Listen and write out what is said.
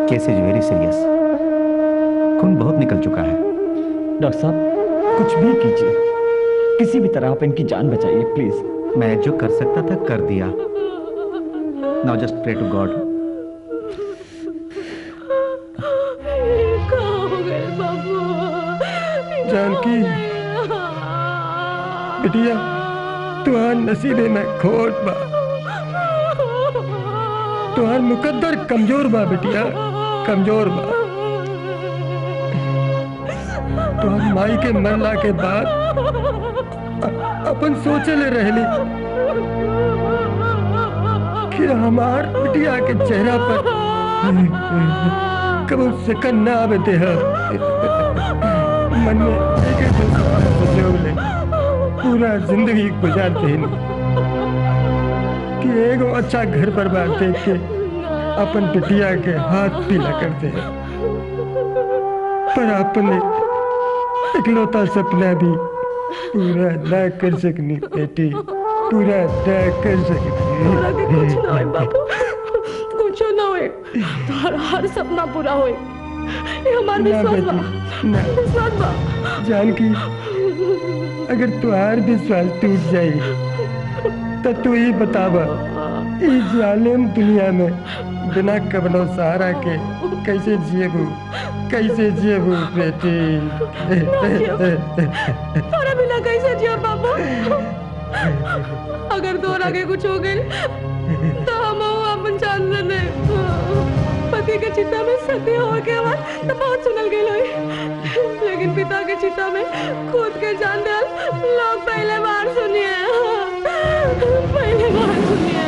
Case is very serious. खून बहुत निकल चुका है। डॉक्टर साहब कुछ भी कीजिए, किसी भी तरह आप इनकी जान बचाइए प्लीज। मैं जो कर सकता था कर दिया। Now just pray to God. Janki बिटिया तुहार नसीबे में खोट बा, तुहार मुकद्दर कमजोर बा बिटिया, कमजोर बा। तुहार माई के मरला के बाद अपन सोचे ले रहली कि हमार बिटिया के चेहरा पर कब सेकंड ना आवे दे। मन में एक सोचो ले पूरा जिंदगी गुजारते हैं कि एक अच्छा घर पर बात देख के अपन बिटिया के हाथ पीला करते हैं, पर अपने इकलौता सपना भी पूरा ना कर सकनी बेटी, पूरा ना कर सकनी। कुछ ना होए बाबू, कुछ ना होए, तुम्हारा हर सपना पूरा होए, ये हमारा विश्वास बा, विश्वास बा। जानकी अगर तुहार विश्वास टूट जाए तो तू ही बतावा इस जालिम दुनिया में बिना कवनो सहारा के कैसे जिएबू, कैसे जिएबू बेटी। तोरा बिना कैसे जिया बाबू? अगर तोर आगे कुछ हो गए तो हम अपन जान ले। पति के चिता में सती हो के बाद तो बहुत सुनल गई लोई, लेकिन पिता के चिता में खुद के जान दे लोग पहले बार सुनिए, पहले बार सुनिए।